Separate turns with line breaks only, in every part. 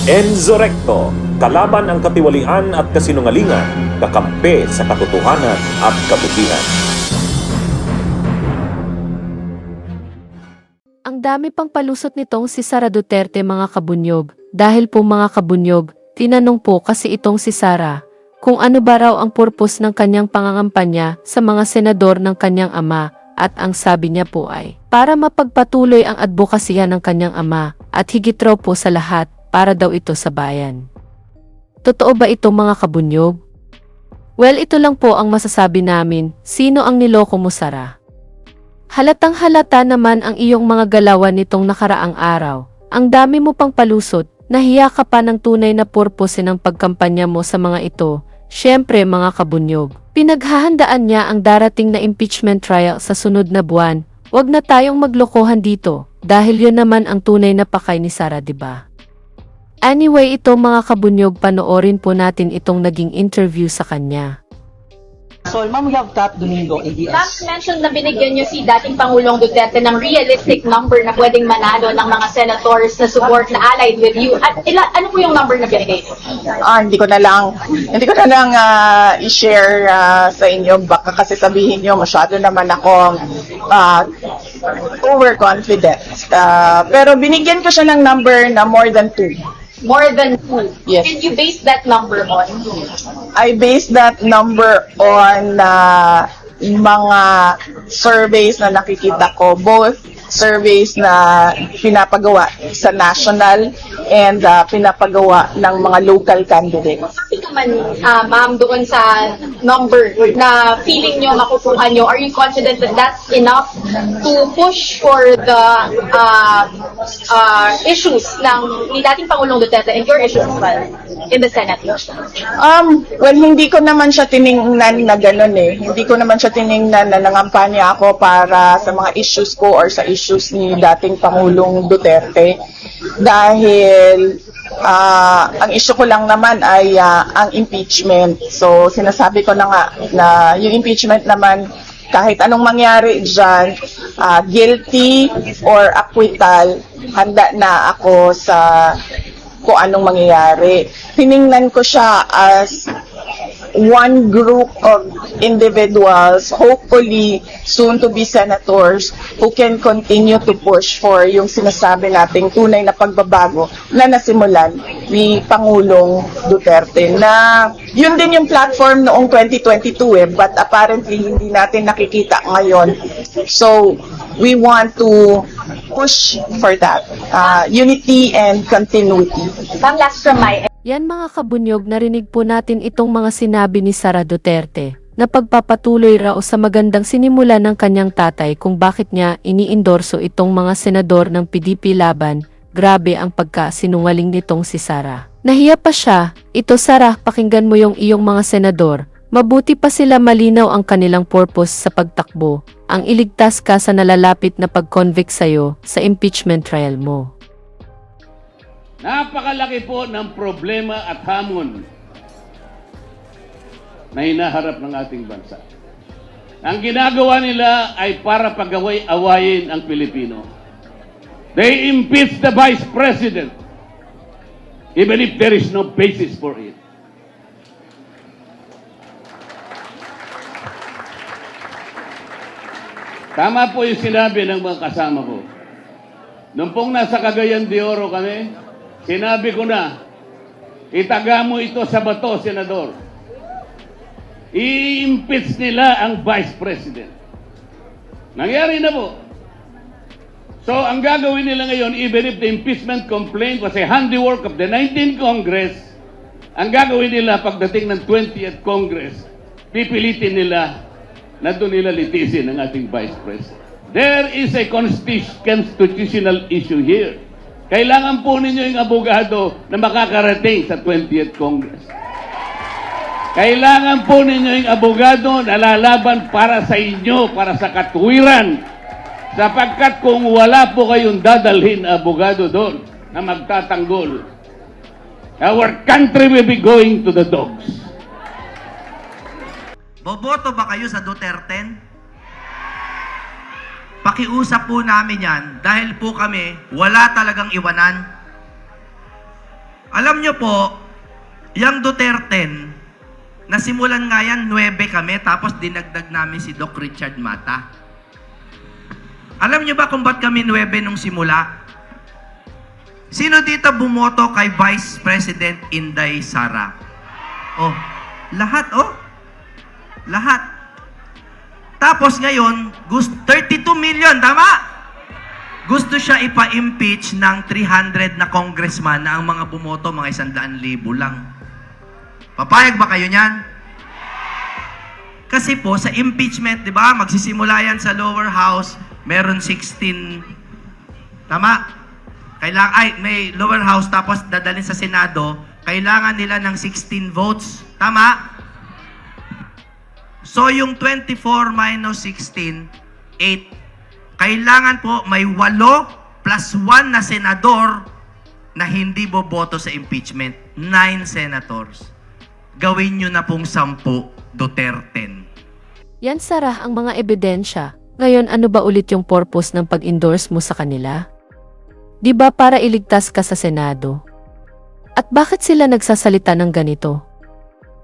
Enzo Recto, kalaban ang katiwalian at kasinungalingan, kakampi sa katotohanan at kabutihan.
Ang dami pang palusot nitong si Sara Duterte mga kabunyog. Dahil po mga kabunyog, tinanong po kasi itong si Sara kung ano ba raw ang purpose ng kanyang pangangampanya sa mga senador ng kanyang ama at ang sabi niya po ay para mapagpatuloy ang advokasya ng kanyang ama at higit raw po sa lahat para daw ito sa bayan. Totoo ba ito mga kabunyog? Well, ito lang po ang masasabi namin, sino ang niloko mo Sara? Halatang halata naman ang iyong mga galawan nitong nakaraang araw. Ang dami mo pang palusot, nahiya ka pa ng tunay na purpose ng pagkampanya mo sa mga ito. Siyempre mga kabunyog, pinaghahandaan niya ang darating na impeachment trial sa sunod na buwan. Huwag na tayong maglokohan dito, dahil yun naman ang tunay na pakay ni Sara, diba? Anyway, ito mga kabunyog, panoorin po natin itong naging interview sa kanya.
So, Ma'am, we have Kat Domingo, ABS.
Last mention na binigyan niyo si dating Pangulong Duterte ng realistic number na pwedeng manalo ng mga senators na support na allied with you. At ano po yung number na binigay niyo?
Hindi ko na lang i-share sa inyo, baka kasi sabihin niyo masyado naman akong overconfident. Pero binigyan ko siya ng number na more than 2.
More than 2.
Yes.
And you base that number on?
I based that number on mga surveys na nakikita ko, both surveys na pinapagawa sa national and pinapagawa ng mga local candidates.
Bakit naman, ma'am, doon sa number na feeling nyo makukuha nyo, are you confident that that's enough to push for the issues ni dating Pangulong Duterte and your issues as well in the Senate?
Well, hindi ko naman siya tiningnan na gano'n eh. Hindi ko naman siya tiningnan na nangampanya ako para sa mga issues ko or sa issues ni dating Pangulong Duterte. Dahil ang issue ko lang naman ay ang impeachment. So, sinasabi ko na nga na yung impeachment naman, kahit anong mangyari dyan, guilty or acquittal, handa na ako sa kung anong mangyayari. Tiningnan ko siya as one group of individuals, hopefully soon to be senators, who can continue to push for yung sinasabi nating tunay na pagbabago na nasimulan ni Pangulong Duterte. Na yun din yung platform noong 2022 but apparently hindi natin nakikita ngayon. So we want to push for that unity and continuity.
Ma'am, last from my
Yan mga kabunyog, narinig po natin itong mga sinabi ni Sara Duterte na pagpapatuloy raw sa magandang sinimula ng kanyang tatay kung bakit niya iniendorso itong mga senador ng PDP laban. Grabe ang pagkasinungaling nitong si Sara. Nahiya pa siya. Ito Sara, pakinggan mo yung iyong mga senador. Mabuti pa sila malinaw ang kanilang purpose sa pagtakbo. Ang iligtas ka sa nalalapit na pag-convict sa'yo sa impeachment trial mo.
Napakalaki po ng problema at hamon na hinaharap ng ating bansa. Ang ginagawa nila ay para pag-awayin ang Pilipino. They impeach the Vice President even if there is no basis for it. Tama po yung sinabi ng mga kasama ko. Nung pong nasa Cagayan de Oro kami, sinabi ko na, itaga mo ito sa bato, Senador. I-impeach nila ang Vice President. Nangyari na po. So, ang gagawin nila ngayon, even if the impeachment complaint was a handiwork of the 19th Congress, ang gagawin nila pagdating ng 20th Congress, pipilitin nila na doon nila litisin ang ating Vice President. There is a constitutional issue here. Kailangan po ninyo yung abogado na makakarating sa 20th Congress. Kailangan po ninyo yung abogado na lalaban para sa inyo, para sa katuwiran. Sapagkat kung wala po kayong dadalhin na abogado doon na magtatanggol, our country will be going to the dogs.
Boboto ba kayo sa Duterte? Pakiusap po namin yan dahil po kami wala talagang iwanan. Alam nyo po, yung Duterte, nasimulan nga yan, 9 kami, tapos dinagdag namin si Doc Richard Mata. Alam nyo ba kung ba't kami 9 nung simula? Sino dito bumoto kay Vice President Inday Sara? Oh, lahat oh. Lahat. Tapos ngayon, 32 million, tama? Gusto siya ipa-impeach ng 300 na congressman na ang mga bumoto, mga 100,000 lang. Papayag ba kayo niyan? Kasi po, sa impeachment, di ba, magsisimula yan sa lower house, meron 16, tama? May lower house, tapos dadalhin sa Senado, kailangan nila ng 16 votes. Tama? So, yung 24 minus 16, 8. Kailangan po may 8 plus 1 na senador na hindi boboto sa impeachment. 9 senators. Gawin nyo na pong 10 Duterte.
Yan Sara ang mga ebidensya. Ngayon ano ba ulit yung purpose ng pag-endorse mo sa kanila? Di ba para iligtas ka sa Senado? At bakit sila nagsasalita ng ganito?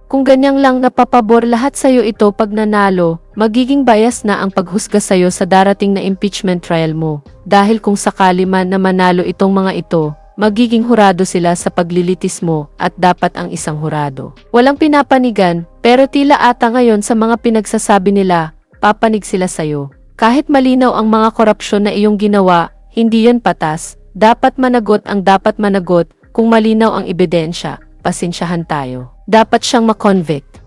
Kung ganyang lang napapabor lahat sa'yo ito pag nanalo, magiging bias na ang paghusga sa'yo sa darating na impeachment trial mo. Dahil kung sakali man na manalo itong mga ito, magiging hurado sila sa paglilitis mo at dapat ang isang hurado. Walang pinapanigan, pero tila ata ngayon sa mga pinagsasabi nila, papanig sila sa'yo. Kahit malinaw ang mga korupsyon na iyong ginawa, hindi yan patas. Dapat managot ang dapat managot kung malinaw ang ebidensya. Pasensyahan tayo. Dapat siyang makonvict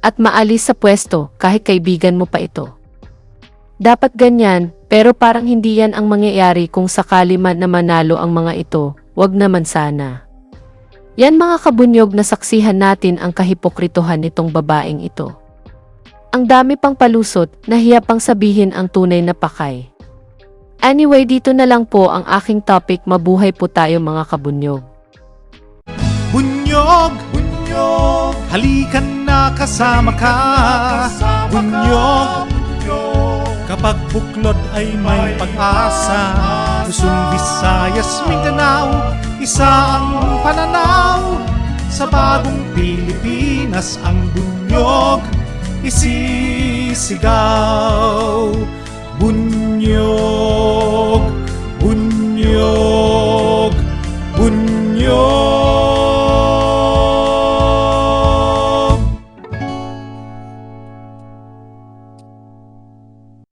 at maalis sa pwesto kahit kaibigan mo pa ito. Dapat ganyan, pero parang hindi yan ang mangyayari kung sakali man na manalo ang mga ito, wag naman sana. Yan mga kabunyog na saksihan natin ang kahipokritohan nitong babaeng ito. Ang dami pang palusot, nahiya pang sabihin ang tunay na pakay. Anyway, dito na lang po ang aking topic, mabuhay po tayo mga kabunyog.
Bunyog, bunyog, halikan na kasama ka. Bunyog, kapag buklod ay may pag-asa. Luzon, Visayas, Mindanao, isa ang pananaw. Sa bagong Pilipinas ang bunyog isisigaw. Bunyog.